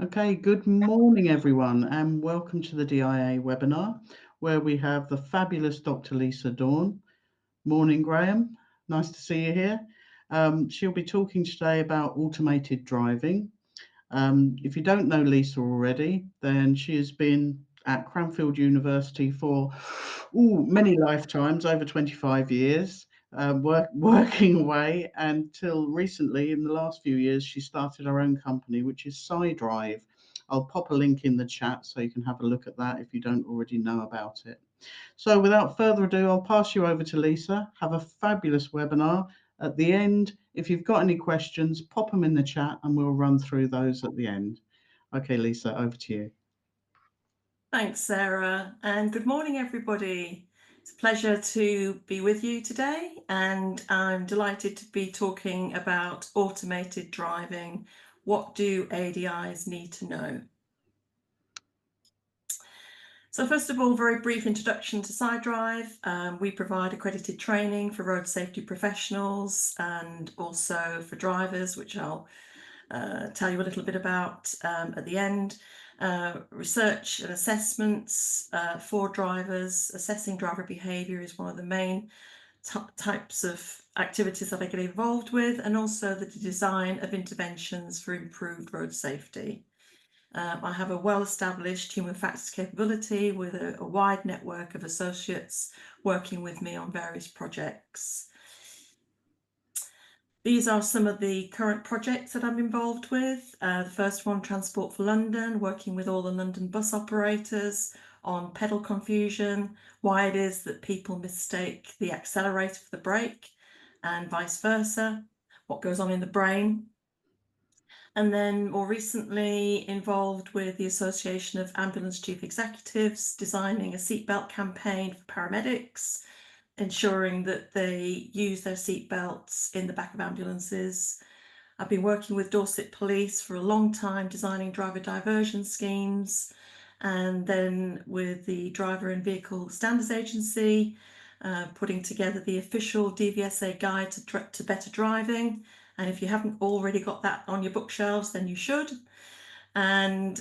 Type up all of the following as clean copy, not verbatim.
Okay, good morning, everyone, and welcome to the DIA webinar, where we have the fabulous Dr. Lisa Dorn. Morning, Graham. Nice to see you here. She'll be talking today about automated driving. If you don't know Lisa already, then she has been at Cranfield University for many lifetimes, over 25 years. Working away until recently, in the last few years, she started her own company, which is SciDrive. I'll pop a link in the chat so you can have a look at that if you don't already know about it. So without further ado, I'll pass you over to Lisa. Have a fabulous webinar. At the end, if you've got any questions, pop them in the chat and we'll run through those at the end. Okay, Lisa, over to you. Thanks, Sarah, and good morning, everybody. It's a pleasure to be with you today, and I'm delighted to be talking about automated driving. What do ADIs need to know? So first of all, very brief introduction to SciDrive. We provide accredited training for road safety professionals and also for drivers, which I'll tell you a little bit about at the end. Research and assessments for drivers. Assessing driver behaviour is one of the main types of activities that I get involved with, and also the design of interventions for improved road safety. I have a well-established human factors capability with a wide network of associates working with me on various projects. These are some of the current projects that I'm involved with. The first one, Transport for London, working with all the London bus operators on pedal confusion, why it is that people mistake the accelerator for the brake and vice versa, what goes on in the brain. And then more recently involved with the Association of Ambulance Chief Executives, designing a seatbelt campaign for paramedics, ensuring that they use their seatbelts in the back of ambulances. I've been working with Dorset Police for a long time, designing driver diversion schemes, and then with the Driver and Vehicle Standards Agency, putting together the official DVSA guide to better driving. And if you haven't already got that on your bookshelves, then you should. And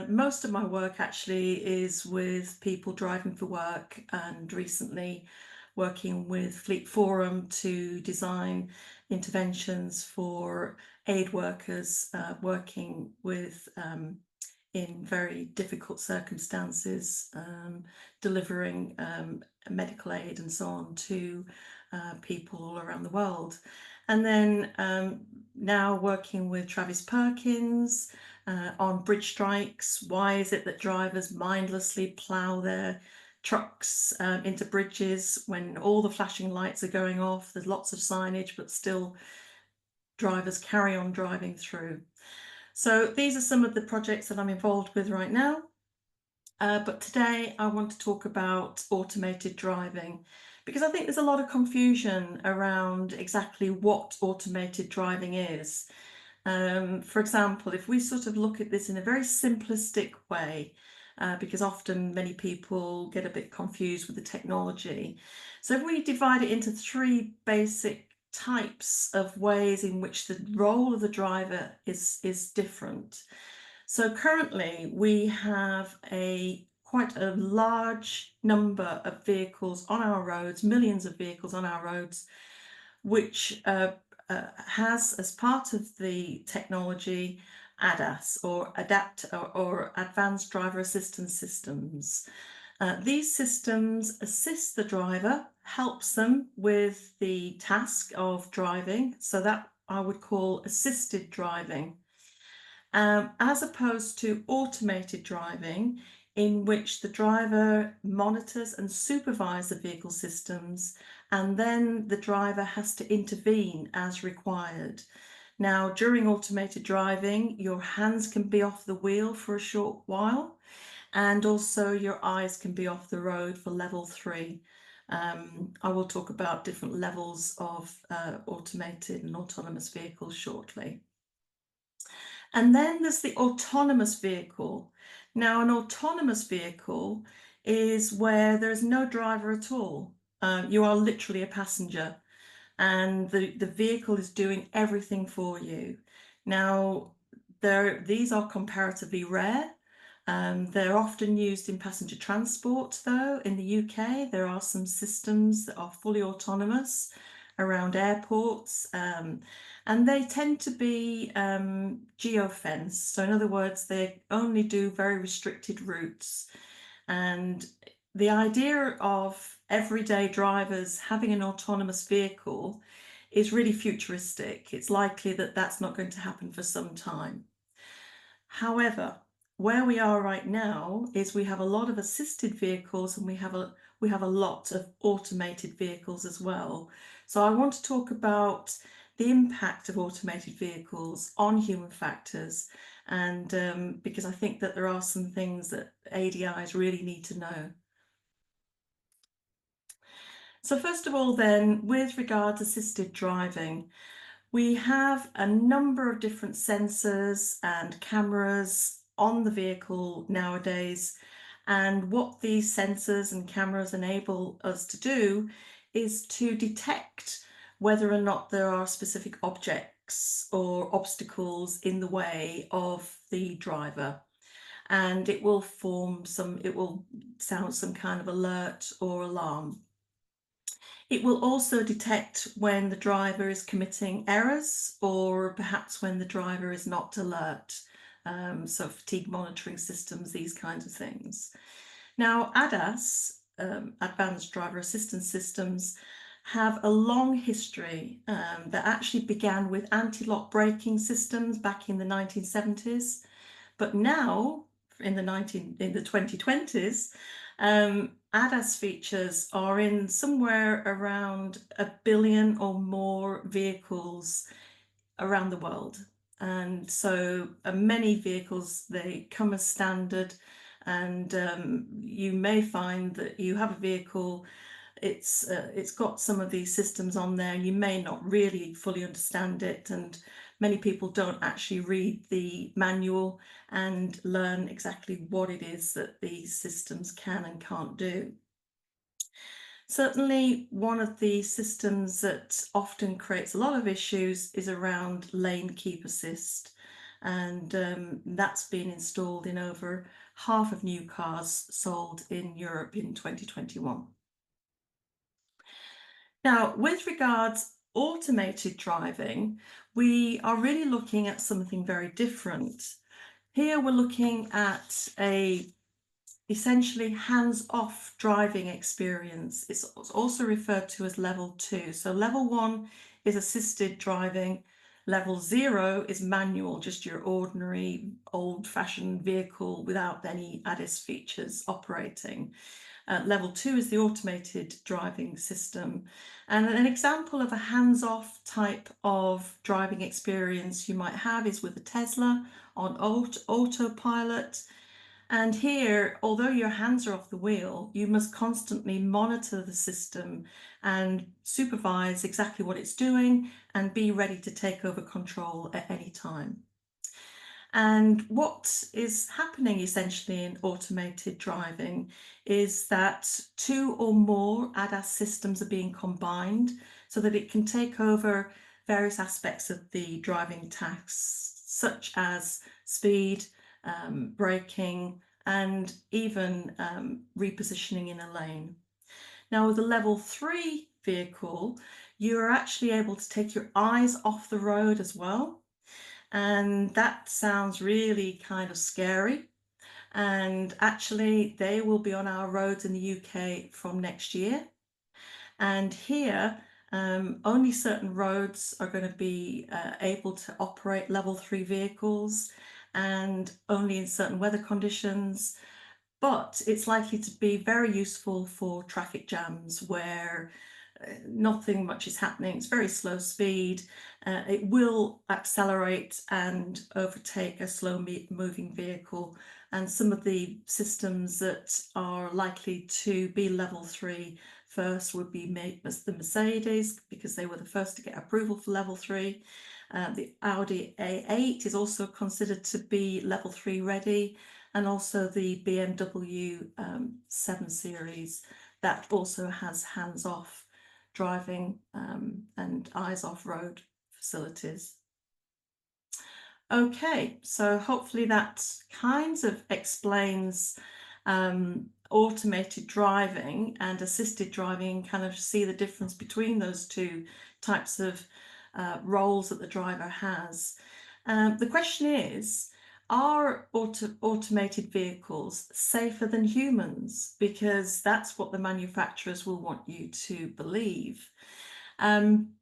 most of my work actually is with people driving for work, and recently working with Fleet Forum to design interventions for aid workers working with in very difficult circumstances, delivering medical aid and so on to people all around the world. And then now working with Travis Perkins on bridge strikes. Why is it that drivers mindlessly plough their trucks into bridges when all the flashing lights are going off? There's lots of signage, but still drivers carry on driving through. So these are some of the projects that I'm involved with right now. But today I want to talk about automated driving, because I think there's a lot of confusion around exactly what automated driving is. For example, if we sort of look at this in a very simplistic way, because often many people get a bit confused with the technology. So if we divide it into three basic types of ways in which the role of the driver is different. So currently we have quite a large number of vehicles on our roads, millions of vehicles on our roads, which has, as part of the technology, ADAS, or Advanced Driver Assistance Systems. These systems assist the driver, helps them with the task of driving, so that I would call assisted driving, as opposed to automated driving, in which the driver monitors and supervises the vehicle systems, and then the driver has to intervene as required. Now, during automated driving, your hands can be off the wheel for a short while, and also your eyes can be off the road for level 3. I will talk about different levels of automated and autonomous vehicles shortly. And then there's the autonomous vehicle. Now, an autonomous vehicle is where there's no driver at all. You are literally a passenger, and the vehicle is doing everything for you. Now, These are comparatively rare. They're often used in passenger transport, though. In the UK, there are some systems that are fully autonomous around airports, and they tend to be geofenced. So in other words, they only do very restricted routes. And the idea of everyday drivers having an autonomous vehicle is really futuristic. It's likely that that's not going to happen for some time. However, where we are right now is we have a lot of assisted vehicles, and we have a lot of automated vehicles as well. So I want to talk about the impact of automated vehicles on human factors, and because I think that there are some things that ADIs really need to know. So first of all then, with regard to assisted driving, we have a number of different sensors and cameras on the vehicle nowadays. And what these sensors and cameras enable us to do is to detect whether or not there are specific objects or obstacles in the way of the driver. And it will sound some kind of alert or alarm. It will also detect when the driver is committing errors, or perhaps when the driver is not alert. So fatigue monitoring systems, these kinds of things. Now, ADAS, Advanced Driver Assistance Systems, have a long history that actually began with anti-lock braking systems back in the 1970s. But now, in the 2020s, ADAS features are in somewhere around 1 billion or more vehicles around the world. And so many vehicles, they come as standard, and you may find that you have a vehicle, it's got some of these systems on there, and you may not really fully understand it, and many people don't actually read the manual and learn exactly what it is that these systems can and can't do. Certainly, one of the systems that often creates a lot of issues is around lane keep assist, and that's been installed in over half of new cars sold in Europe in 2021. Now, with regards automated driving, we are really looking at something very different. Here we're looking at a essentially hands-off driving experience. It's also referred to as level 2. So level 1 is assisted driving. Level 0 is manual, just your ordinary old-fashioned vehicle without any ADAS features operating. Level 2 is the automated driving system. And an example of a hands-off type of driving experience you might have is with a Tesla on autopilot. And here, although your hands are off the wheel, you must constantly monitor the system and supervise exactly what it's doing and be ready to take over control at any time. And what is happening essentially in automated driving is that 2 or more ADAS systems are being combined so that it can take over various aspects of the driving tasks, such as speed, braking, and even repositioning in a lane. Now, with a level 3 vehicle, you're actually able to take your eyes off the road as well. And that sounds really kind of scary. And actually, they will be on our roads in the UK from next year. And here, only certain roads are going to be able to operate level 3 vehicles, and only in certain weather conditions. But it's likely to be very useful for traffic jams where nothing much is happening. It's very slow speed. It will accelerate and overtake a slow moving vehicle. And some of the systems that are likely to be level 3 first would be the Mercedes, because they were the first to get approval for level 3. The Audi A8 is also considered to be level 3 ready, and also the BMW 7 Series that also has hands-off driving and eyes off road facilities. Okay, so hopefully that kind of explains automated driving and assisted driving, kind of see the difference between those two types of roles that the driver has. The question is, are automated vehicles safer than humans? Because that's what the manufacturers will want you to believe. Um,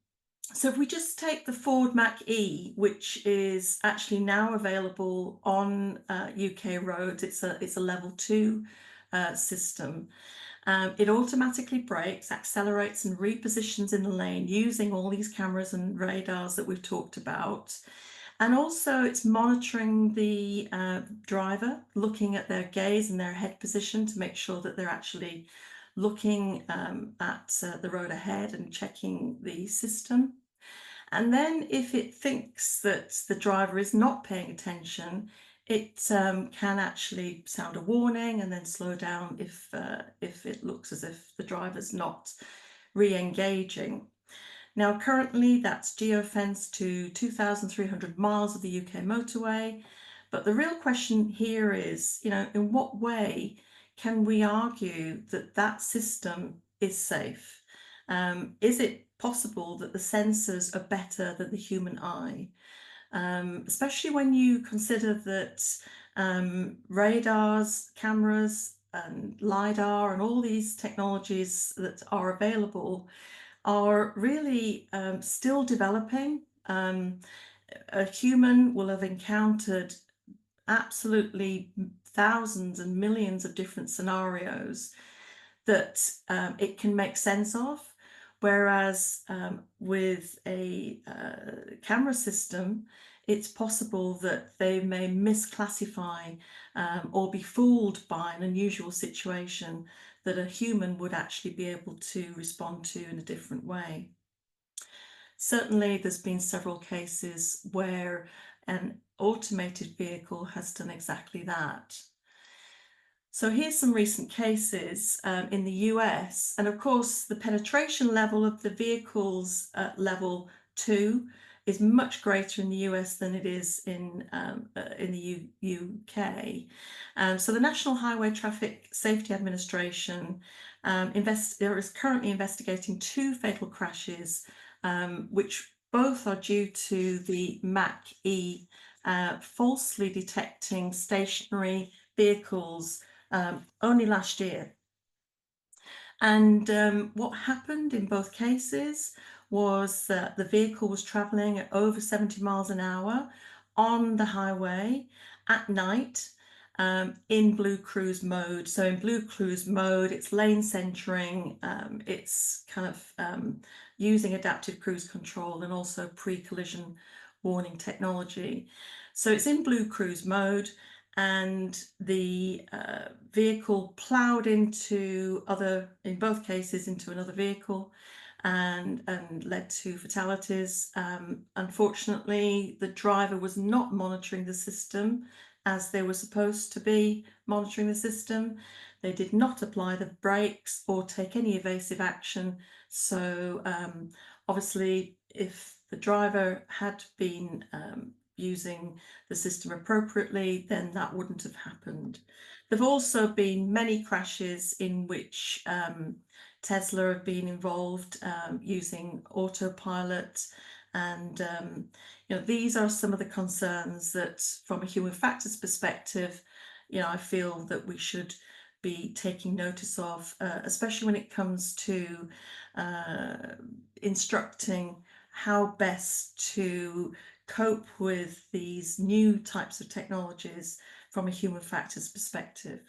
so if we just take the Ford Mach-E, which is actually now available on UK roads, it's a level 2 system. It automatically brakes, accelerates and repositions in the lane using all these cameras and radars that we've talked about. And also it's monitoring the driver, looking at their gaze and their head position to make sure that they're actually looking at the road ahead and checking the system. And then if it thinks that the driver is not paying attention, it can actually sound a warning and then slow down if it looks as if the driver's not re-engaging. Now, currently that's geofenced to 2,300 miles of the UK motorway. But the real question here is, in what way can we argue that that system is safe? Is it possible that the sensors are better than the human eye? Especially when you consider that radars, cameras, and LiDAR and all these technologies that are available are really still developing. A human will have encountered absolutely thousands and millions of different scenarios that it can make sense of. Whereas with a camera system, it's possible that they may misclassify or be fooled by an unusual situation that a human would actually be able to respond to in a different way. Certainly, there's been several cases where an automated vehicle has done exactly that. So here's some recent cases in the US, and of course the penetration level of the vehicles at level 2 is much greater in the US than it is in the UK. So the National Highway Traffic Safety Administration is currently investigating 2 fatal crashes, which both are due to the Mach-E falsely detecting stationary vehicles only last year. And what happened in both cases was that the vehicle was traveling at over 70 miles an hour on the highway at night in Blue Cruise mode. So in Blue Cruise mode, it's lane centering, it's kind of using adaptive cruise control and also pre-collision warning technology. So it's in Blue Cruise mode, and the vehicle ploughed into in both cases, into another vehicle and led to fatalities. Unfortunately, the driver was not monitoring the system as they were supposed to be monitoring the system. They did not apply the brakes or take any evasive action. So obviously, if the driver had been using the system appropriately, then that wouldn't have happened. There have also been many crashes in which Tesla have been involved using autopilot, and these are some of the concerns that, from a human factors perspective, I feel that we should be taking notice of, especially when it comes to instructing how best to cope with these new types of technologies from a human factors perspective.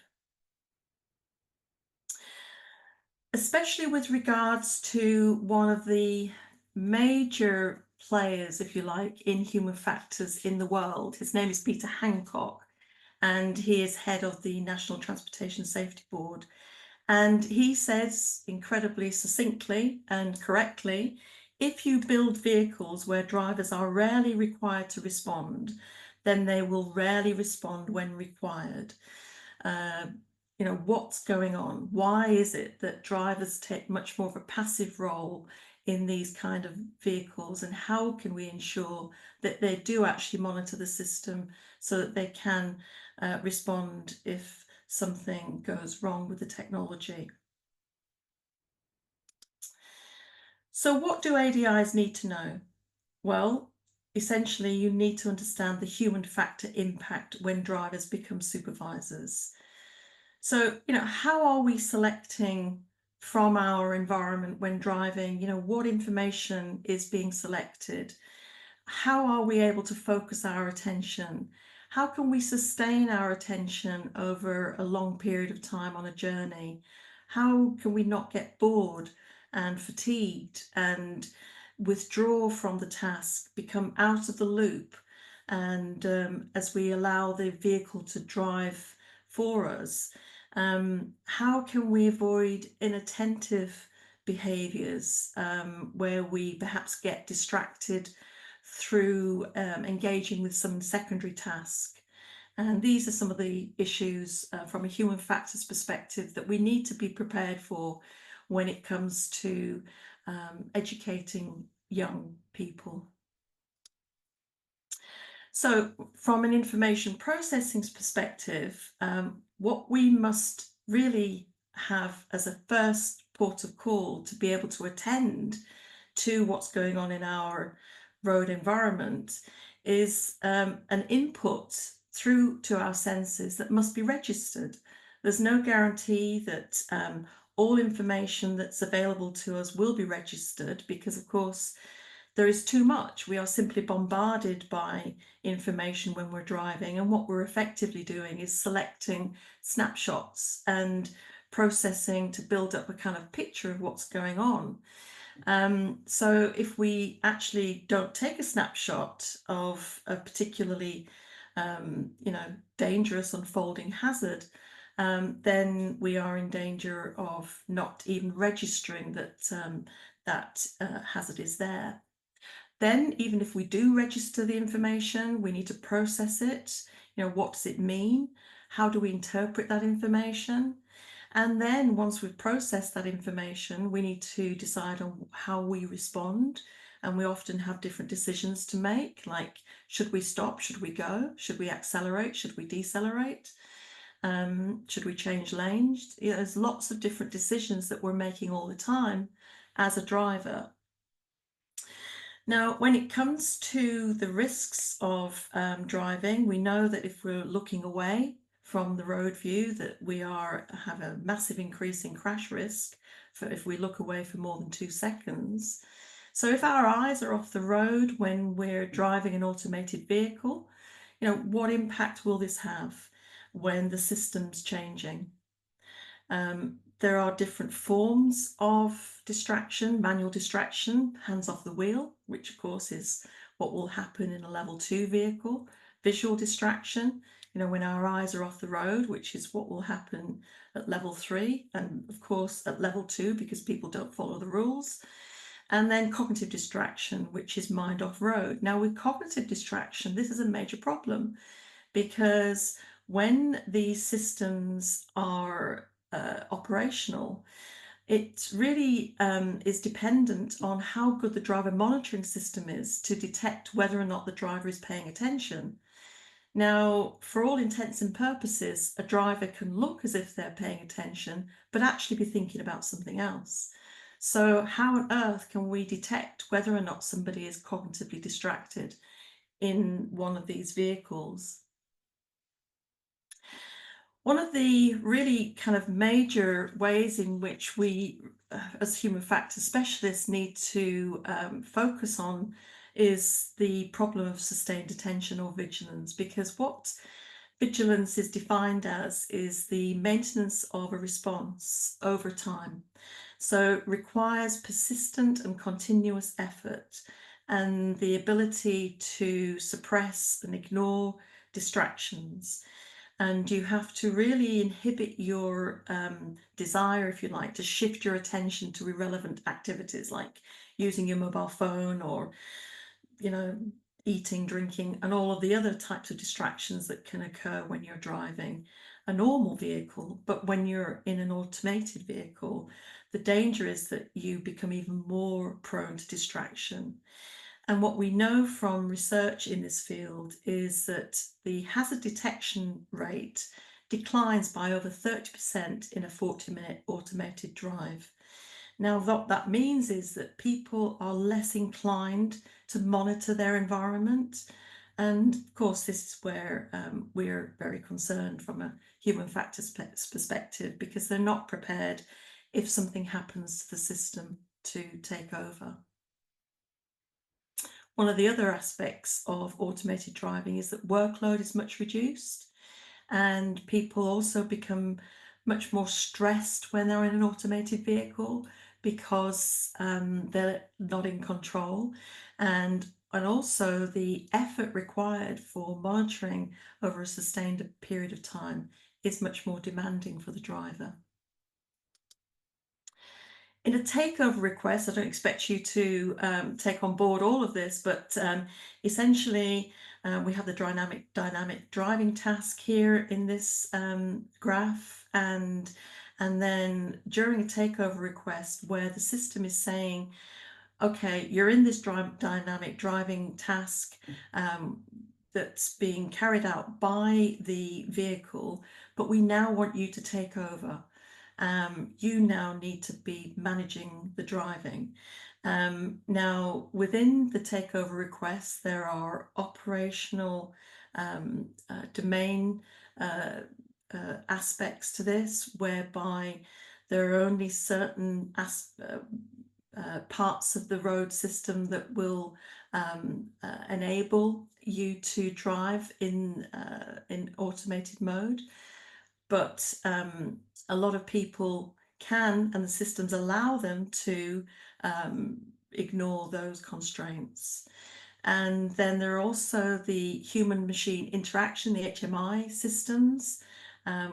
Especially with regards to one of the major players, if you like, in human factors in the world. His name is Peter Hancock, and he is head of the National Transportation Safety Board. And he says incredibly succinctly and correctly, if you build vehicles where drivers are rarely required to respond, then they will rarely respond when required. What's going on? Why is it that drivers take much more of a passive role in these kind of vehicles, and how can we ensure that they do actually monitor the system so that they can respond if something goes wrong with the technology. So what do ADIs need to know? Well, essentially you need to understand the human factor impact when drivers become supervisors. So, how are we selecting from our environment when driving? What information is being selected? How are we able to focus our attention? How can we sustain our attention over a long period of time on a journey? How can we not get bored and fatigued and withdraw from the task, become out of the loop? And as we allow the vehicle to drive for us, how can we avoid inattentive behaviours where we perhaps get distracted through engaging with some secondary task? And these are some of the issues from a human factors perspective that we need to be prepared for when it comes to educating young people. So from an information processing perspective, what we must really have as a first port of call to be able to attend to what's going on in our road environment is an input through to our senses that must be registered. There's no guarantee that all information that's available to us will be registered, because of course there is too much. We are simply bombarded by information when we're driving, and what we're effectively doing is selecting snapshots and processing to build up a kind of picture of what's going on. So if we actually don't take a snapshot of a particularly dangerous unfolding hazard, then we are in danger of not even registering that hazard is there. Then, even if we do register the information, we need to process it. What does it mean? How do we interpret that information? And then once we've processed that information, we need to decide on how we respond. And we often have different decisions to make, like, should we stop? Should we go? Should we accelerate? Should we decelerate? Should we change lanes? There's lots of different decisions that we're making all the time as a driver. Now, when it comes to the risks of driving, we know that if we're looking away from the road view, that we have a massive increase in crash risk if we look away for more than 2 seconds. So if our eyes are off the road when we're driving an automated vehicle, what impact will this have when the system's changing? There are different forms of distraction: manual distraction, hands off the wheel, which of course is what will happen in a level 2 vehicle; visual distraction, when our eyes are off the road, which is what will happen at level 3, and of course at level 2 because people don't follow the rules; and then cognitive distraction, which is mind off road. Now, with cognitive distraction, this is a major problem, because when these systems are operational, it really is dependent on how good the driver monitoring system is to detect whether or not the driver is paying attention. Now, for all intents and purposes, a driver can look as if they're paying attention, but actually be thinking about something else. So how on earth can we detect whether or not somebody is cognitively distracted in one of these vehicles? One of the really kind of major ways in which we, as human factors specialists, need to focus on is the problem of sustained attention, or vigilance, because what vigilance is defined as is the maintenance of a response over time. So it requires persistent and continuous effort and the ability to suppress and ignore distractions. And you have to really inhibit your desire, if you like, to shift your attention to irrelevant activities like using your mobile phone, or eating, drinking, and all of the other types of distractions that can occur when you're driving a normal vehicle. But when you're in an automated vehicle, the danger is that you become even more prone to distraction. And what we know from research in this field is that the hazard detection rate declines by over 30% in a 40-minute automated drive. Now, what that means is that people are less inclined to monitor their environment. And of course, this is where we're very concerned from a human factors perspective, because they're not prepared if something happens to the system to take over. One of the other aspects of automated driving is that workload is much reduced, and people also become much more stressed when they're in an automated vehicle because they're not in control, and also the effort required for monitoring over a sustained period of time is much more demanding for the driver. In a takeover request, I don't expect you to take on board all of this, but essentially we have the dynamic driving task here in this graph, and then during a takeover request where the system is saying, okay, you're in this dynamic driving task that's being carried out by the vehicle, but we now want you to take over. You now need to be managing the driving. Now, within the takeover request, there are operational domain aspects to this, whereby there are only certain parts of the road system that will enable you to drive in automated mode. But a lot of people can, and the systems allow them to ignore those constraints. And then there are also the human-machine interaction, the HMI systems,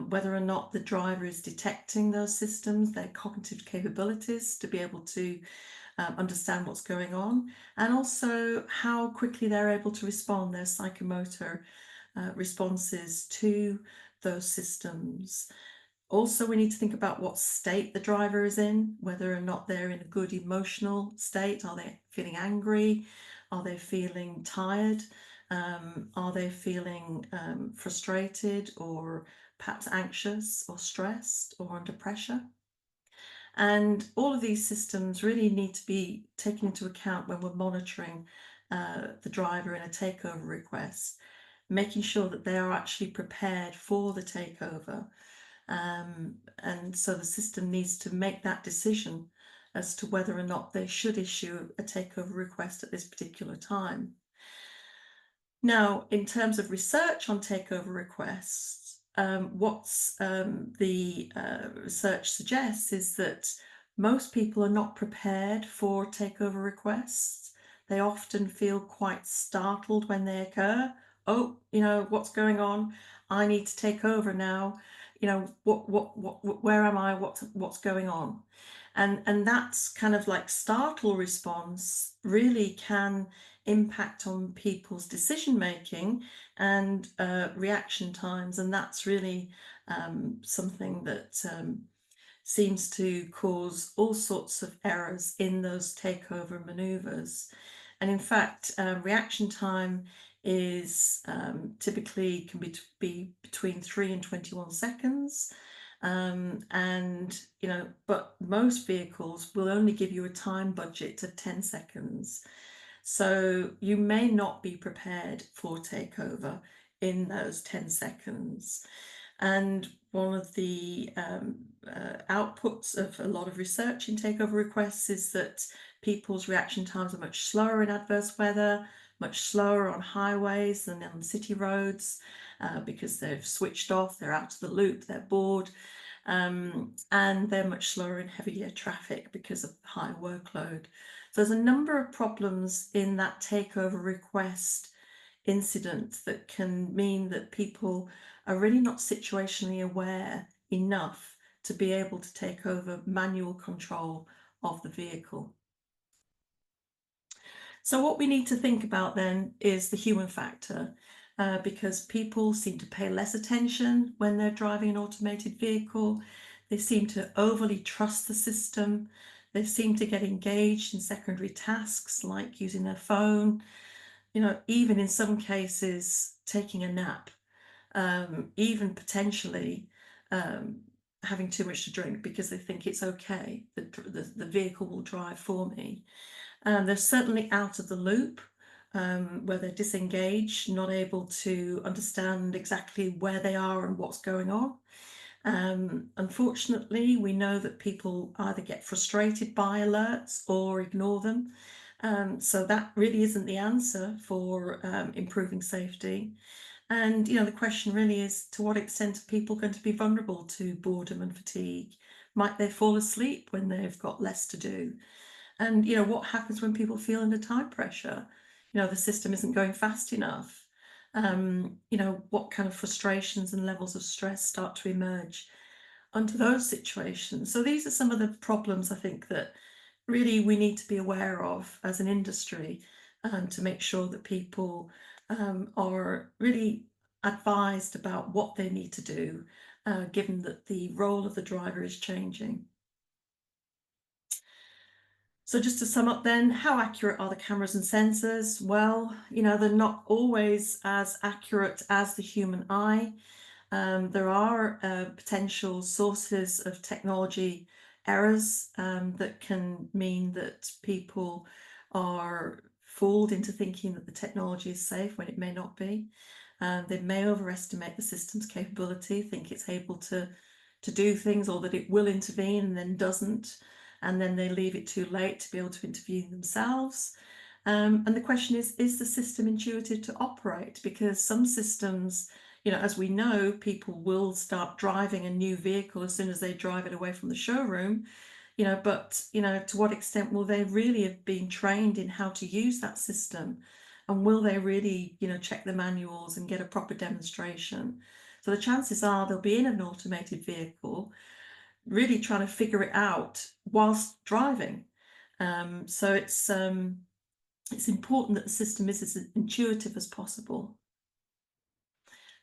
whether or not the driver is detecting those systems, their cognitive capabilities to be able to understand what's going on, and also how quickly they're able to respond, their psychomotor responses to those systems. Also, we need to think about what state the driver is in, whether or not they're in a good emotional state. Are they feeling angry? Are they feeling tired? Are they feeling frustrated, or perhaps anxious or stressed or under pressure? And all of these systems really need to be taken into account when we're monitoring the driver in a takeover request, making sure that they are actually prepared for the takeover. And so the system needs to make that decision as to whether or not they should issue a takeover request at this particular time. Now, in terms of research on takeover requests, what the research suggests is that most people are not prepared for takeover requests. They often feel quite startled when they occur. Oh, what's going on? I need to take over now. Where am I? What's going on? And that's kind of like startle response really can impact on people's decision making and reaction times, and that's really something that seems to cause all sorts of errors in those takeover maneuvers. And in fact, reaction time is typically can be between 3 and 21 seconds. But most vehicles will only give you a time budget of 10 seconds. So you may not be prepared for takeover in those 10 seconds. And one of the outputs of a lot of research in takeover requests is that people's reaction times are much slower in adverse weather, much slower on highways than on city roads, because they've switched off, they're out of the loop, they're bored, and they're much slower in heavier traffic because of high workload. So there's a number of problems in that takeover request incident that can mean that people are really not situationally aware enough to be able to take over manual control of the vehicle. So what we need to think about then is the human factor, because people seem to pay less attention when they're driving an automated vehicle. They seem to overly trust the system. They seem to get engaged in secondary tasks like using their phone, even in some cases taking a nap, even potentially having too much to drink because they think it's okay, the vehicle will drive for me. They're certainly out of the loop, where they're disengaged, not able to understand exactly where they are and what's going on. Unfortunately, we know that people either get frustrated by alerts or ignore them. So that really isn't the answer for improving safety. And, the question really is, to what extent are people going to be vulnerable to boredom and fatigue? Might they fall asleep when they've got less to do? And, what happens when people feel under time pressure? The system isn't going fast enough. What kind of frustrations and levels of stress start to emerge under those situations? So these are some of the problems I think that really we need to be aware of as an industry, to make sure that people are really advised about what they need to do, given that the role of the driver is changing. So just to sum up then, how accurate are the cameras and sensors? Well, they're not always as accurate as the human eye. There are potential sources of technology errors that can mean that people are fooled into thinking that the technology is safe when it may not be. They may overestimate the system's capability, think it's able to do things, or that it will intervene and then doesn't, and then they leave it too late to be able to intervene themselves. And the question is the system intuitive to operate? Because some systems, as we know, people will start driving a new vehicle as soon as they drive it away from the showroom, but, to what extent will they really have been trained in how to use that system? And will they really, check the manuals and get a proper demonstration? So the chances are they'll be in an automated vehicle, really trying to figure it out whilst driving. So it's important that the system is as intuitive as possible.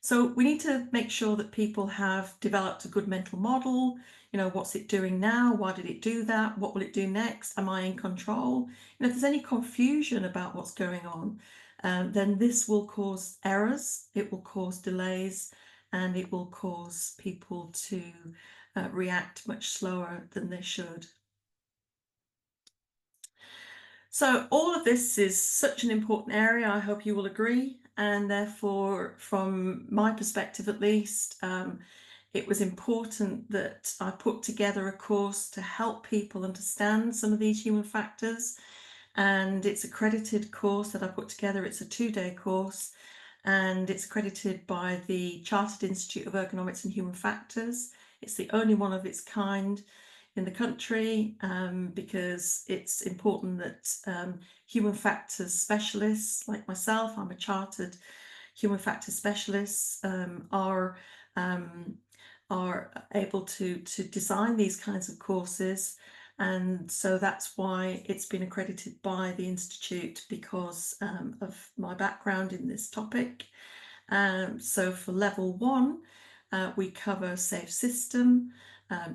So we need to make sure that people have developed a good mental model. What's it doing now? Why did it do that? What will it do next? Am I in control? If there's any confusion about what's going on, then this will cause errors, it will cause delays, and it will cause people to react much slower than they should. So all of this is such an important area, I hope you will agree, and therefore, from my perspective at least, it was important that I put together a course to help people understand some of these human factors, and it's an accredited course that I put together. It's a 2-day course, and it's accredited by the Chartered Institute of Ergonomics and Human Factors. It's the only one of its kind in the country, because it's important that human factors specialists like myself, I'm a chartered human factors specialist, are able to design these kinds of courses. And so that's why it's been accredited by the Institute, because of my background in this topic. So for level 1, we cover safe system,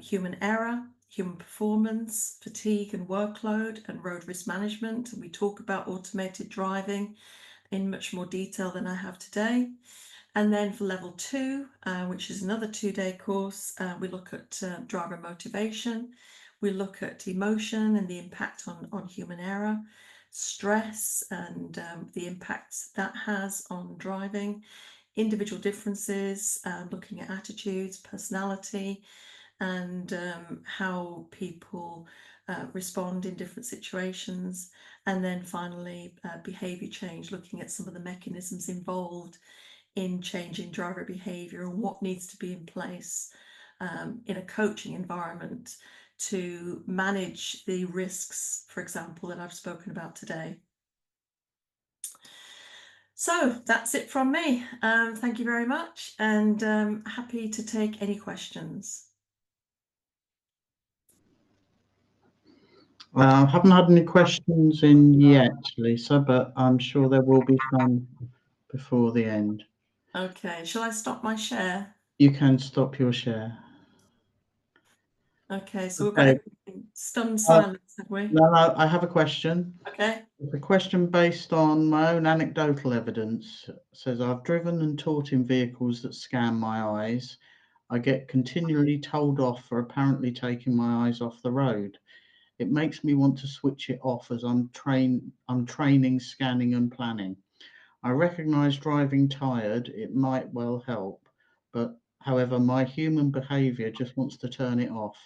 human error, human performance, fatigue and workload, and road risk management. And we talk about automated driving in much more detail than I have today. And then for level 2, which is another 2-day course, we look at driver motivation. We look at emotion and the impact on human error, stress and the impacts that has on driving, individual differences, looking at attitudes, personality, and how people respond in different situations. And then finally, behaviour change, looking at some of the mechanisms involved in changing driver behaviour and what needs to be in place in a coaching environment to manage the risks, for example, that I've spoken about today. So that's it from me. Thank you very much, and happy to take any questions. I haven't had any questions in yet, Lisa, but I'm sure there will be some before the end. Okay, shall I stop my share? You can stop your share. Okay, so we've got Okay. everything in stunned Uh, silence, have we? no, I have a question. Okay. It's a question based on my own anecdotal evidence. It says I've driven and taught in vehicles that scan my eyes. I get continually told off for apparently taking my eyes off the road. It makes me want to switch it off as I'm training, scanning and planning. I recognise driving tired, it might well help, but however, my human behaviour just wants to turn it off.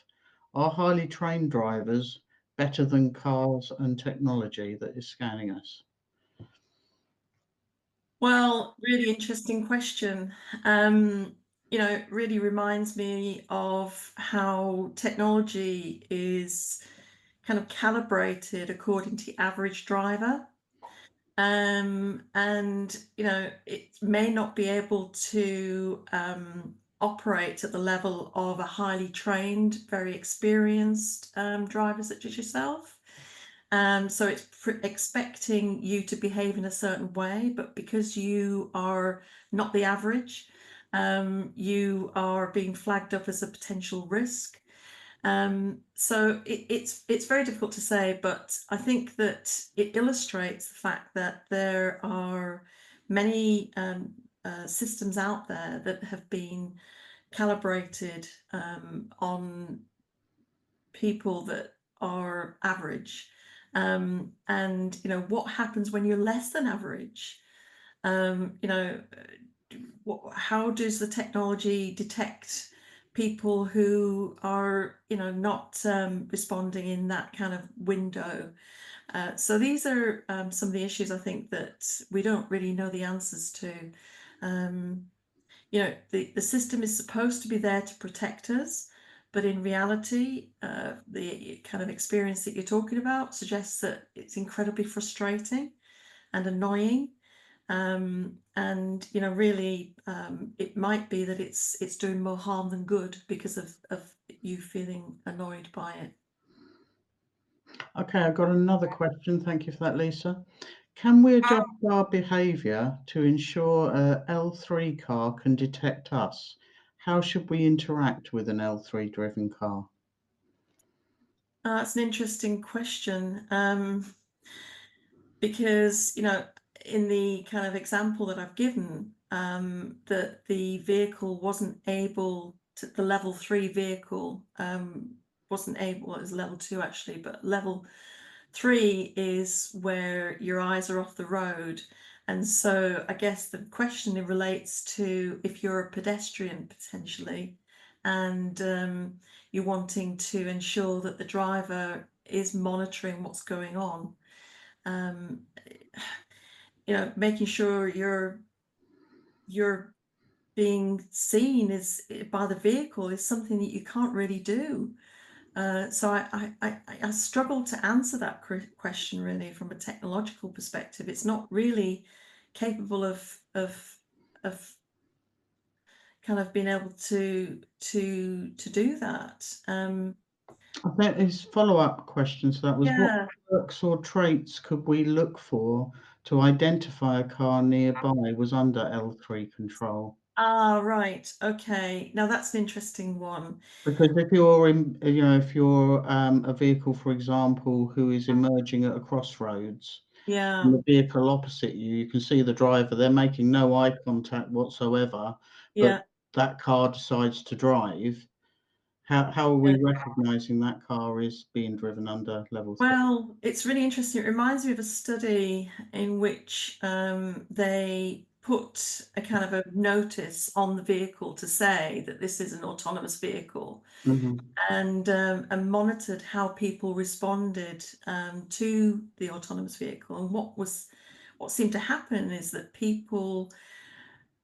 Are highly trained drivers better than cars and technology that is scanning us? Well, really interesting question. Really reminds me of how technology is kind of calibrated according to the average driver. And it may not be able to operate at the level of a highly trained, very experienced driver such as yourself. So it's expecting you to behave in a certain way, but because you are not the average, you are being flagged up as a potential risk. So it's very difficult to say, but I think that it illustrates the fact that there are many systems out there that have been calibrated on people that are average. And what happens when you're less than average? um, you know, how does the technology detect people who are, not responding in that kind of window? So these are some of the issues I think that we don't really know the answers to. Um, the system is supposed to be there to protect us, but in reality, the kind of experience that you're talking about suggests that it's incredibly frustrating and annoying. And really, it might be that it's doing more harm than good because of you feeling annoyed by it. Okay, I've got another question. Thank you for that, Lisa. Can we adjust our behaviour to ensure a L3 car can detect us? How should we interact with an L3 driven car? That's an interesting question. Because in the kind of example that I've given, that the vehicle wasn't able to, the level 3 vehicle wasn't able, well, it was level 2 actually, but level 3 is where your eyes are off the road. And so I guess the question relates to if you're a pedestrian potentially, and you're wanting to ensure that the driver is monitoring what's going on. um, Making sure you're being seen is by the vehicle is something that you can't really do. So I struggle to answer that question really from a technological perspective. It's not really capable of kind of being able to do that. I think his follow-up question to that was what Yeah. quirks or traits could we look for to identify a car nearby was under L3 control? Ah, right. Okay. Now that's an interesting one. Because if you're in, if you're a vehicle, for example, who is emerging at a crossroads, and Yeah. the vehicle opposite you, you can see the driver, they're making no eye contact whatsoever, but Yeah. that car decides to drive. How are we recognizing that car is being driven under level 3? Well, it's really interesting. It reminds me of a study in which they put a kind of a notice on the vehicle to say that this is an autonomous vehicle, Mhm. and monitored how people responded to the autonomous vehicle. And what seemed to happen is that people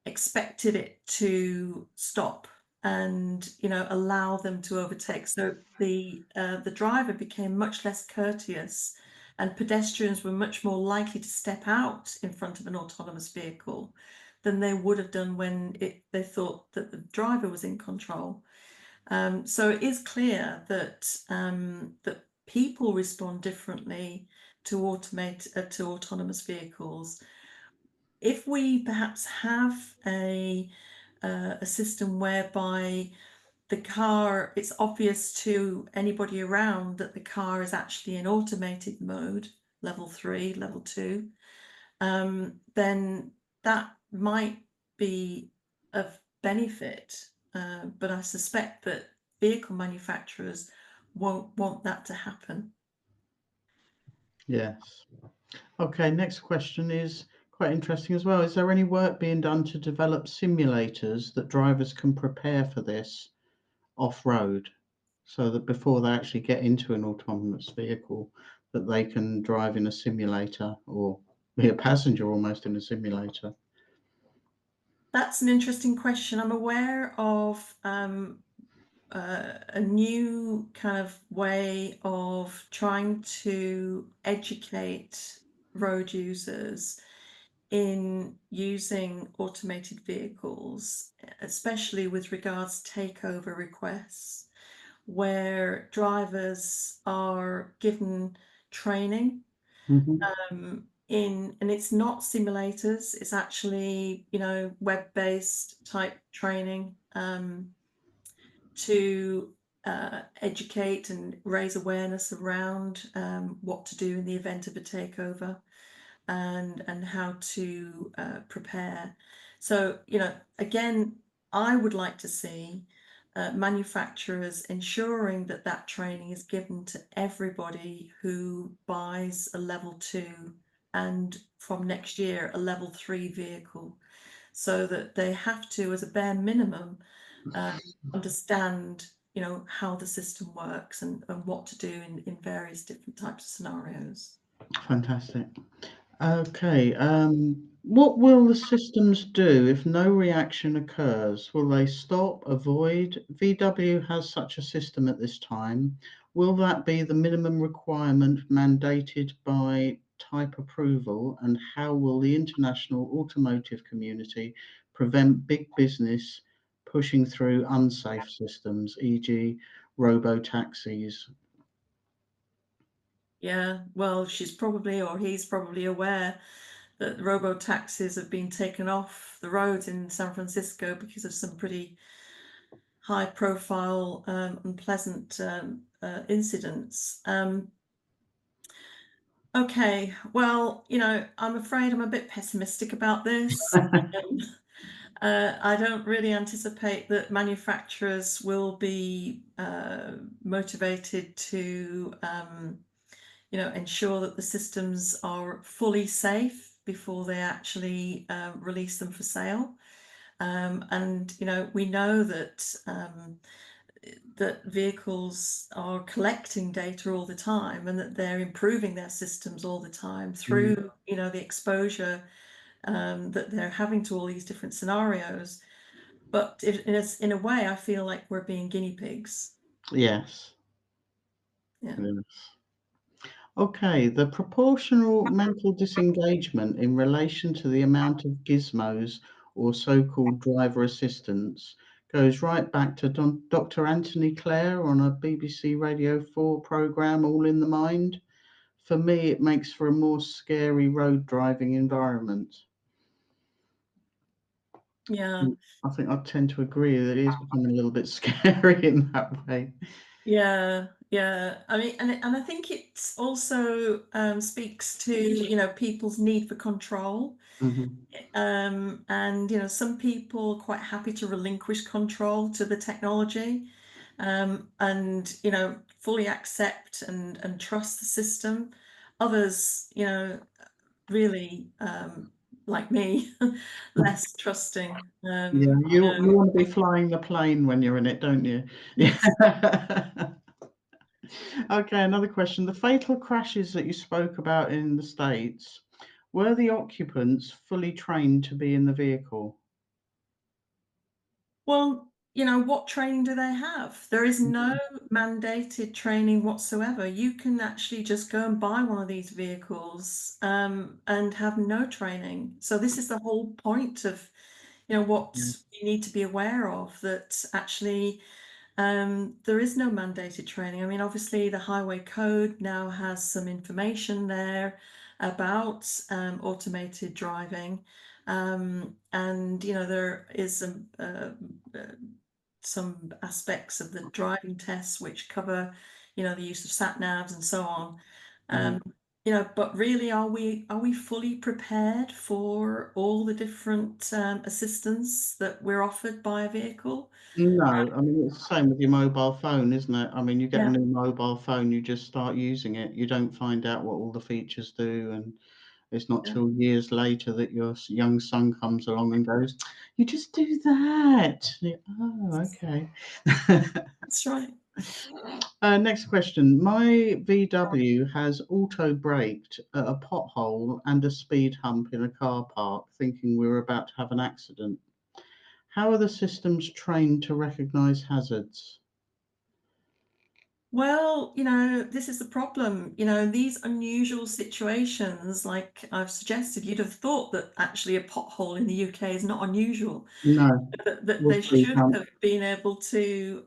expected it to stop and allow them to overtake. So the driver became much less courteous, and pedestrians were much more likely to step out in front of an autonomous vehicle than they would have done when they thought that the driver was in control. So it is clear that people respond differently to autonomous vehicles. If we perhaps have a system whereby the car, it's obvious to anybody around that the car is actually in automated mode, level 3, level 2, then that might be of benefit. But I suspect that vehicle manufacturers won't want that to happen. Yes. Okay, next question is quite interesting as well. Is there any work being done to develop simulators that drivers can prepare for this off-road, so that before they actually get into an autonomous vehicle, that they can drive in a simulator or be a passenger almost in a simulator? That's an interesting question. I'm aware of a new kind of way of trying to educate road users in using automated vehicles, especially with regards to takeover requests, where drivers are given training Mhm. and it's not simulators, it's actually, web-based type training to educate and raise awareness around what to do in the event of a takeover and how to prepare. So, again, I would like to see manufacturers ensuring that that training is given to everybody who buys a level 2 and from next year a level 3 vehicle, so that they have to, as a bare minimum, understand, how the system works and what to do in various different types of scenarios. Fantastic. Okay, what will the systems do if no reaction occurs? Will they stop, avoid? VW has such a system at this time. Will that be the minimum requirement mandated by type approval? And how will the international automotive community prevent big business pushing through unsafe systems, e.g., robo-taxis? Yeah, well, she's probably or he's probably aware that robo taxis have been taken off the roads in San Francisco because of some pretty high profile, unpleasant incidents. Okay, well, I'm afraid I'm a bit pessimistic about this. Um, I don't really anticipate that manufacturers will be motivated to ensure that the systems are fully safe before they actually release them for sale. And we know that vehicles are collecting data all the time, and that they're improving their systems all the time Mm, through the exposure that they're having to all these different scenarios. But in a way, I feel like we're being guinea pigs. yes. Yeah. Yes. Okay, the proportional mental disengagement in relation to the amount of gizmos or so-called driver assistance goes right back to Dr. Anthony Clare on a BBC Radio 4 programme, All in the Mind. For me, it makes for a more scary road driving environment. Yeah. I think I tend to agree that it is becoming a little bit scary in that way. Yeah, yeah. I mean, and I think it also speaks to people's need for control. Mhm. And some people are quite happy to relinquish control to the technology, and fully accept and trust the system. Others, really like me, less trusting. Yeah, you want to be flying the plane when you're in it, don't you? Yes. Yeah. Okay, another question. The fatal crashes that you spoke about in the States, were the occupants fully trained to be in the vehicle? Well, what training do they have? There is no mandated training whatsoever. You can actually just go and buy one of these vehicles and have no training. So this is the whole point of, what Yeah. you need to be aware of, that actually there is no mandated training. I mean, obviously, the Highway Code now has some information there about automated driving, and there is some some aspects of the driving tests which cover, the use of sat navs and so on. Yeah. But really, are we fully prepared for all the different assistance that we're offered by a vehicle? No, I mean, it's the same with your mobile phone, isn't it? I mean, you get a Yeah, new mobile phone, you just start using it. You don't find out what all the features do, and it's not yeah, till years later that your young son comes along and goes, "You just do that." Oh, okay. that's right. Next question. My VW has auto braked at a pothole and a speed hump in a car park, thinking we were about to have an accident. How are the systems trained to recognise hazards? Well, this is the problem. These unusual situations, like I've suggested, you'd have thought that actually a pothole in the UK is not unusual, No, that or they speed should hump. have been able to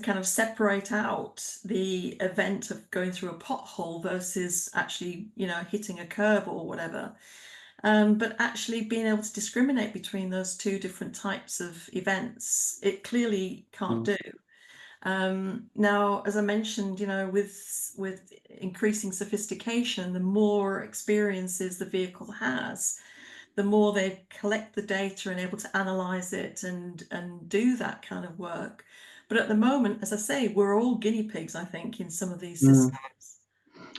kind of separate out the event of going through a pothole versus actually, hitting a curb or whatever. But actually being able to discriminate between those two different types of events, it clearly can't Mm, do. Now, as I mentioned, with increasing sophistication, the more experiences the vehicle has, the more they collect the data and able to analyze it and do that kind of work. But at the moment, as I say, we're all guinea pigs, I think, in some of these mm. systems.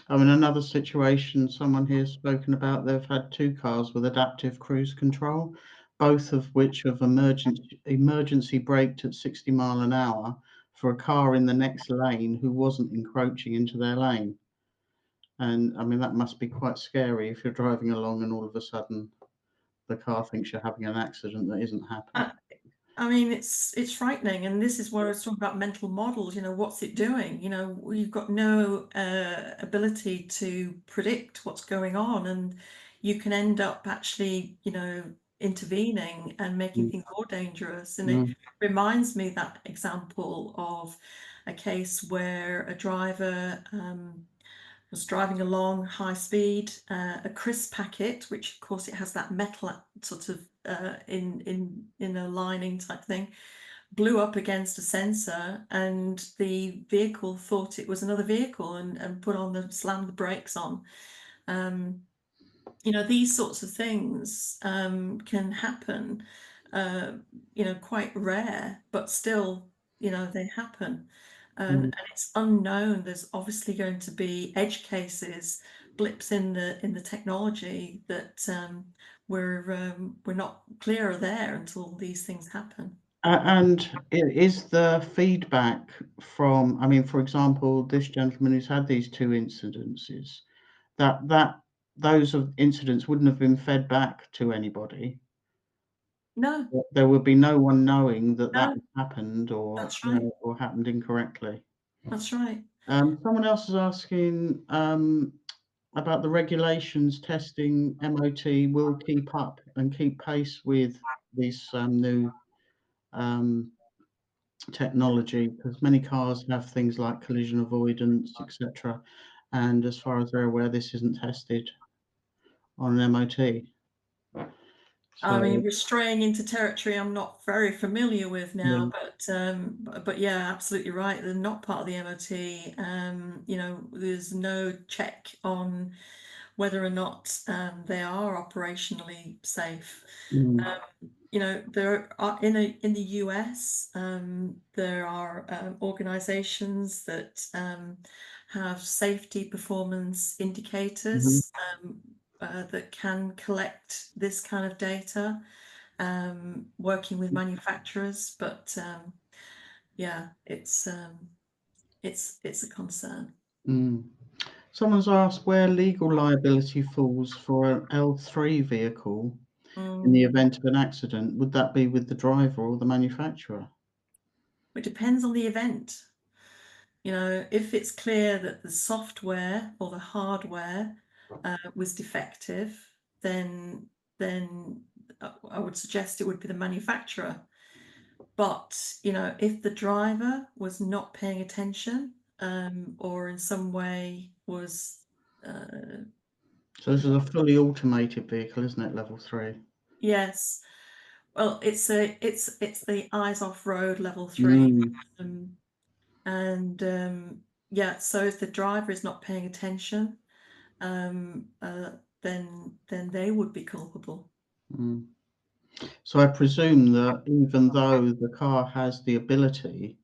I mean, another situation someone here's spoken about, they've had two cars with adaptive cruise control, both of which have emergency braked at 60 mile an hour for a car in the next lane who wasn't encroaching into their lane. And I mean, that must be quite scary if you're driving along and all of a sudden the car thinks you're having an accident that isn't happening. Uh, I mean, it's frightening, and this is where I was talking about mental models. What's it doing? You've got no ability to predict what's going on, and you can end up actually, intervening and making Mm, things more dangerous. And it mm, reminds me that example of a case where a driver was driving along high speed, a crisp packet, which of course it has that metal sort of in a lining type thing, blew up against a sensor, and the vehicle thought it was another vehicle and slammed the brakes on. Um, these sorts of things can happen, uh, quite rare, but still, they happen. mm. And it's unknown. There's obviously going to be edge cases, blips in the technology that we're not clear are there until these things happen. And is the feedback from, I mean, for example, this gentleman who's had these two incidences, that those of incidents wouldn't have been fed back to anybody. No, There would be no one knowing that that no, happened or, that's right. or happened incorrectly. That's right. Someone else is asking about the regulations testing MOT will keep up and keep pace with this new um, technology, because many cars have things like collision avoidance, etc. And as far as they're aware, this isn't tested on an MOT. I So, mean, we're straying into territory I'm not very familiar with now, yeah. but yeah, absolutely right. They're not part of the MOT. There's no check on whether or not they are operationally safe. Mm, Um, there are in the US, there are organizations that have safety performance mhm, indicators that can collect this kind of data, working with manufacturers. But yeah, it's a concern. mm. Someone's asked where legal liability falls for an L3 vehicle in the Mm. event of an accident. Would that be with the driver or the manufacturer? It depends on the event. If it's clear that the software or the hardware was defective, then I would suggest it would be the manufacturer. But if the driver was not paying attention, or in some way was uh, So this is a fully automated vehicle, isn't it? Level 3. yes, Well, it's the eyes off road level 3. Mm, Yeah, so if the driver is not paying attention, then they would be culpable. mm. So I presume that even though the car has the ability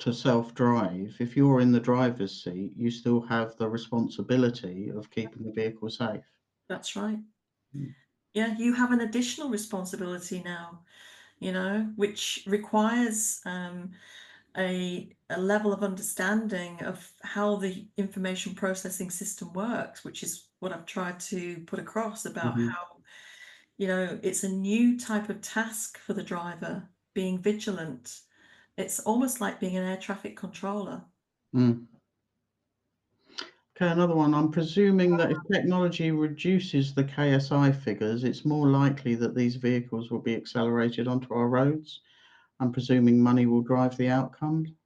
to self-drive, if you're in the driver's seat, you still have the responsibility of keeping the vehicle safe. That's right. Mm, Yeah, you have an additional responsibility now, which requires a level of understanding of how the information processing system works, which is what I've tried to put across about mhm, how, it's a new type of task for the driver, being vigilant. It's almost like being an air traffic controller. mm. Okay, another one. I'm presuming that if technology reduces the KSI figures, it's more likely that these vehicles will be accelerated onto our roads. I'm presuming money will drive the outcome,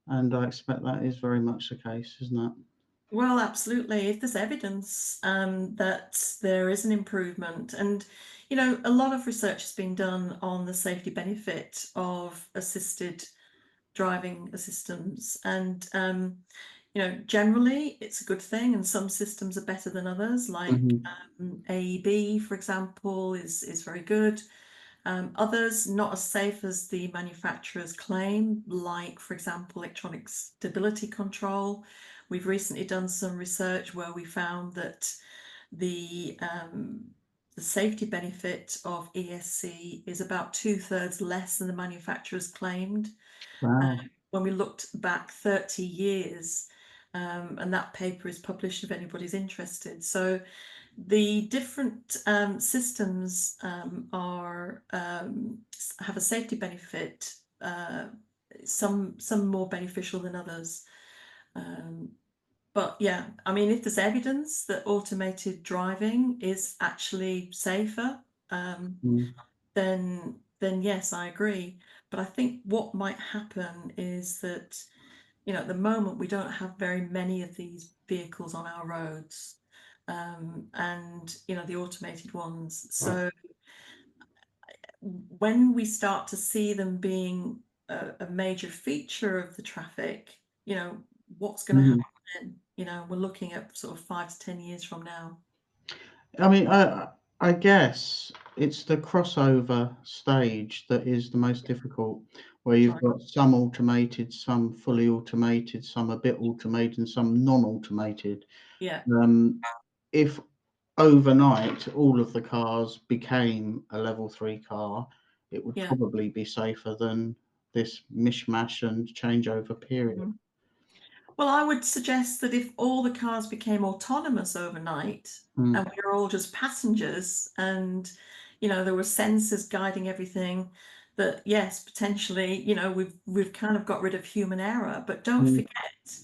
and I expect that is very much the case, isn't it? Well, absolutely. If there's evidence that there is an improvement, and a lot of research has been done on the safety benefit of assisted driving systems, and generally it's a good thing, and some systems are better than others. Like Mhm, AEB, for example, is very good. Others not as safe as the manufacturers claim, like, for example, electronic stability control. We've recently done some research where we found that the safety benefit of ESC is about 2/3 less than the manufacturers claimed. wow. When we looked back 30 years, and that paper is published if anybody's interested. So the different systems have a safety benefit, some more beneficial than others. But yeah, I mean, if there's evidence that automated driving is actually safer, Mm, then yes, I agree. But I think what might happen is that, at the moment we don't have very many of these vehicles on our roads, and the automated ones. So when we start to see them being a major feature of the traffic, what's going to mhm. happen then? We're looking at sort of 5 to 10 years from now. I mean, I guess it's the crossover stage that is the most difficult, where you've Right. got some automated, some fully automated, some a bit automated, and some non-automated. Yeah, Um, if overnight all of the cars became a level 3 car, it would yeah. probably be safer than this mishmash and changeover period. Mhm. Well, I would suggest that if all the cars became autonomous overnight Mm, and we were all just passengers, and there were sensors guiding everything, that yes, potentially, we've kind of got rid of human error. But don't mm, forget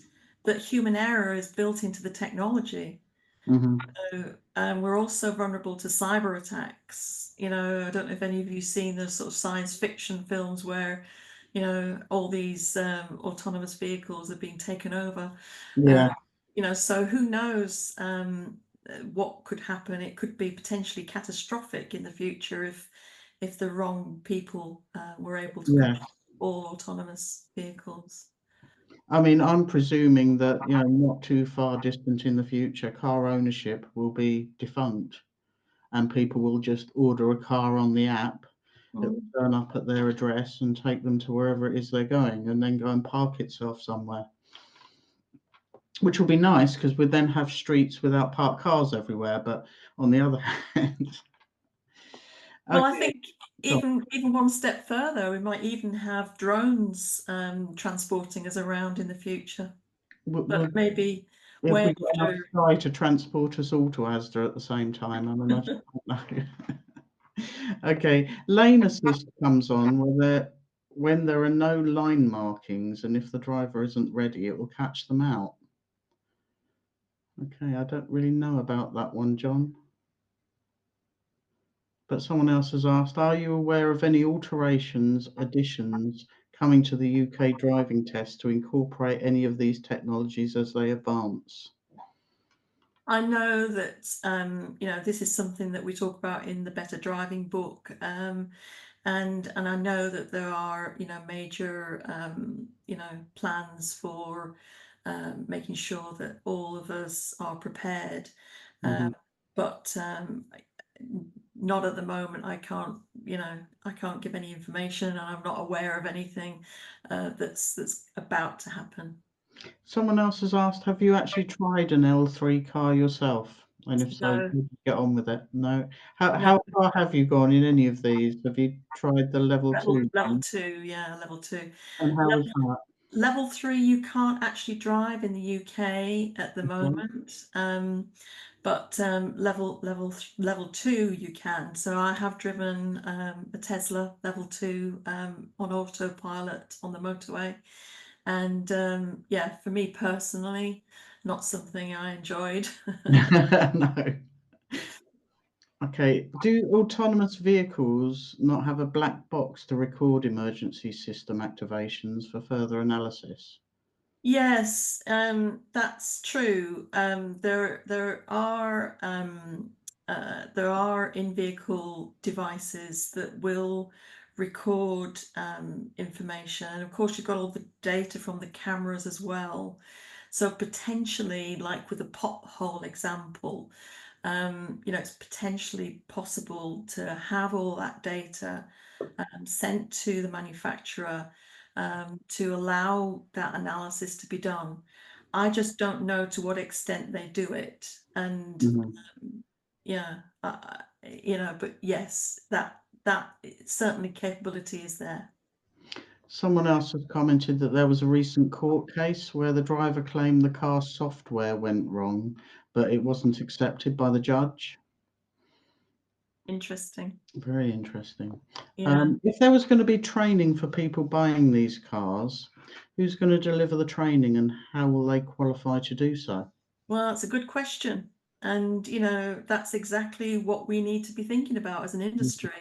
that human error is built into the technology. mhm. So, we're also vulnerable to cyber attacks. I don't know if any of you seen the sort of science fiction films where, all these autonomous vehicles are being taken over. Uh, Yeah, so who knows what could happen? It could be potentially catastrophic in the future if the wrong people were able to yeah. control all autonomous vehicles. I mean, I'm presuming that, not too far distant in the future, car ownership will be defunct and people will just order a car on the app. It will Mm. turn up at their address and take them to wherever it is they're going and then go and park itself somewhere, which will be nice because we'd then have streets without parked cars everywhere. But on the other hand, Well, I okay, think so even one step further, we might even have drones transporting us around in the future. But would maybe if way we got enough after. sky to transport us all to Asda at the same time, I mean, I just don't know. Okay, lane assist comes on when there are no line markings, and if the driver isn't ready, it will catch them out. Okay, I don't really know about that one, John. But someone else has asked, are you aware of any alterations, additions coming to the UK driving test to incorporate any of these technologies as they advance? I know that, this is something that we talk about in the Better Driving book, and I know that there are, major, plans for making sure that all of us are prepared. Mhm. But not at the moment. I can't give any information, and I'm not aware of anything that's about to happen. Someone else has asked, have you actually tried an L3 car yourself? And if so, No, did you get on with it? No. no, How far have you gone in any of these? Have you tried the level two level one? two, yeah, level two. And how was Level that? Level 3, you can't actually drive in the UK at the Okay. moment, but level 2 you can. So I have driven a Tesla level 2 on autopilot on the motorway, and yeah, for me personally, not something I enjoyed. No. Okay. Do autonomous vehicles not have a black box to record emergency system activations for further analysis? Yes, that's true. There are in-vehicle devices that will record information, and of course you've got all the data from the cameras as well. So potentially, like with the pothole example, it's potentially possible to have all that data sent to the manufacturer to allow that analysis to be done. I just don't know to what extent they do it. And Mhm. yeah, but yes, that certainly capability is there. Someone else has commented that there was a recent court case where the driver claimed the car's software went wrong, but it wasn't accepted by the judge. Interesting. Very interesting. Yeah. If there was going to be training for people buying these cars, who's going to deliver the training and how will they qualify to do so? Well, it's a good question. And, that's exactly what we need to be thinking about as an Mhm, industry.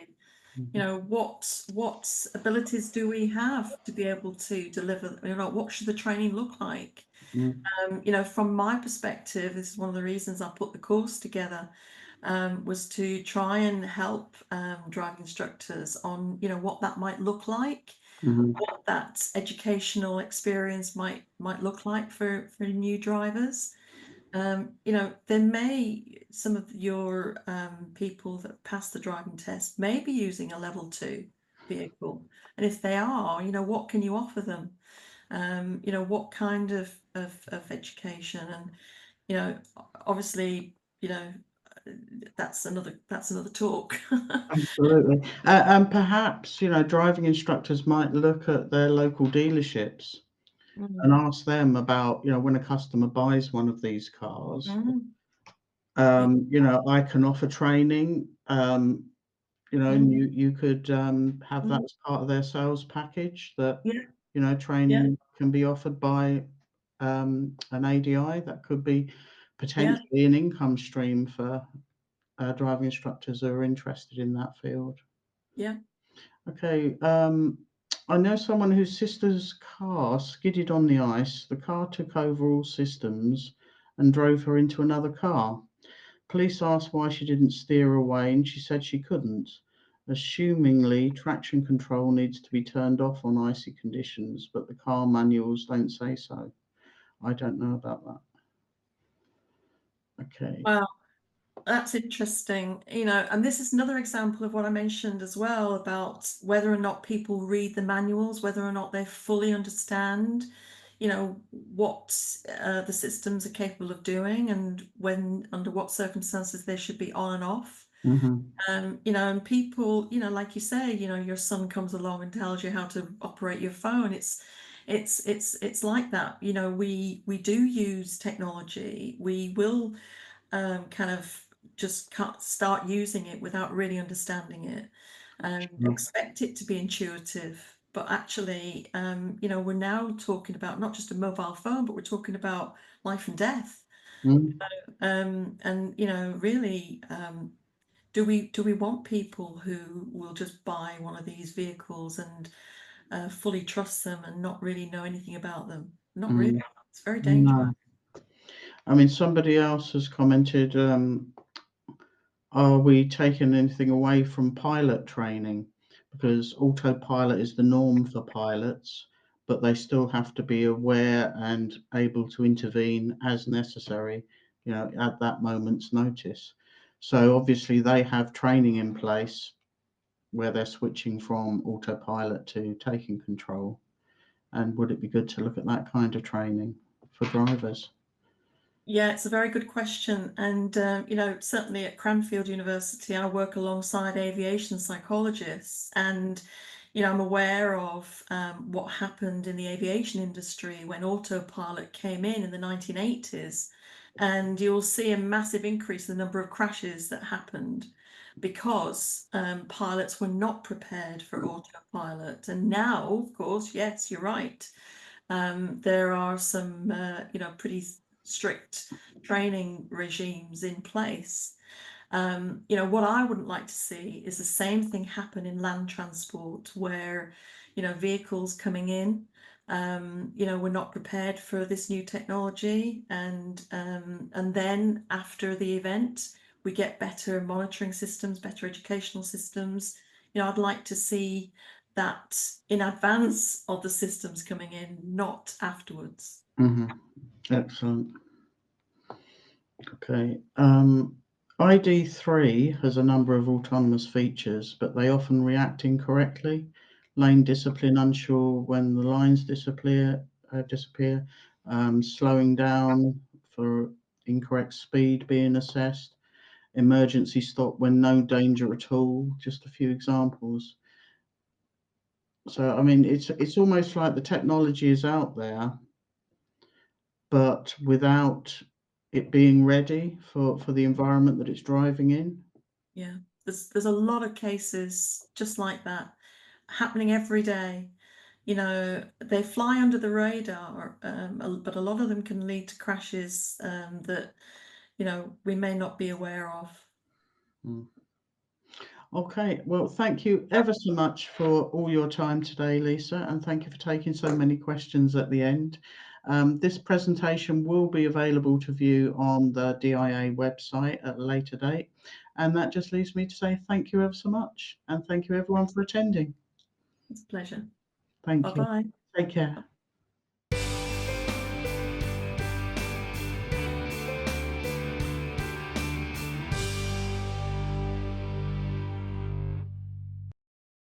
mhm, What abilities do we have to be able to deliver? What should the training look like? mm, From my perspective, this is one of the reasons I put the course together, was to try and help driving instructors on, what that might look like, mhm, what that educational experience might look like for new drivers. There may some of your people that pass the driving test may be using a level 2 vehicle, and if they are, what can you offer them? What kind of education, and obviously, that's another talk. absolutely. And perhaps, driving instructors might look at their local dealerships and Mm, ask them about, when a customer buys one of these cars, mm, yeah, I can offer training, and mm, you could, have that mm, as part of their sales package that, yeah, yeah, training can be offered by, an ADI. That could be yeah, potentially an income stream for, driving instructors who are interested in that field. yeah. Okay, I know someone whose sister's car skidded on the ice. The car took over all systems and drove her into another car. Police asked why she didn't steer away, and she said she couldn't. Assumingly, traction control needs to be turned off on icy conditions, but the car manuals don't say so. I don't know about that. Okay. Wow. That's interesting, and this is another example of what I mentioned as well about whether or not people read the manuals, whether or not they fully understand, what the systems are capable of doing, and when, under what circumstances they should be on and off. Mhm. And people, like you say, your son comes along and tells you how to operate your phone. It's like that. We do use technology. We will kind of just can't start using it without really understanding it and Sure. expect it to be intuitive. But actually, we're now talking about not just a mobile phone, but we're talking about life and death. Mm, And really, do we want people who will just buy one of these vehicles and fully trust them and not really know anything about them? Not really. mm, It's very dangerous. no. I mean, somebody else has commented, are we taking anything away from pilot training? Because autopilot is the norm for pilots, but they still have to be aware and able to intervene as necessary, at that moment's notice. So obviously they have training in place where they're switching from autopilot to taking control. And would it be good to look at that kind of training for drivers? Yeah, it's a very good question. And, certainly at Cranfield University, I work alongside aviation psychologists. And, I'm aware of what happened in the aviation industry when autopilot came in the 1980s. And you'll see a massive increase in the number of crashes that happened because pilots were not prepared for autopilot. And now, of course, yes, you're right. There are some, pretty strict training regimes in place. What I wouldn't like to see is the same thing happen in land transport where, vehicles coming in, we're not prepared for this new technology, and then after the event, we get better monitoring systems, better educational systems. I'd like to see that in advance of the systems coming in, not afterwards. Mm-hmm. Excellent. Okay. ID3 has a number of autonomous features, but they often react incorrectly. Lane discipline unsure when the lines disappear, slowing down for incorrect speed being assessed, emergency stop when no danger at all. Just a few examples. So I mean, it's almost like the technology is out there, but without it being ready for the environment that it's driving in. Yeah, there's a lot of cases just like that happening every day. They fly under the radar, but a lot of them can lead to crashes that we may not be aware of. Mm. Okay, well, thank you ever so much for all your time today, Lisa, and thank you for taking so many questions at the end. This presentation will be available to view on the DIA website at a later date. And that just leaves me to say thank you ever so much. And thank you everyone for attending. It's a pleasure. Thank you. Bye-bye. Take care.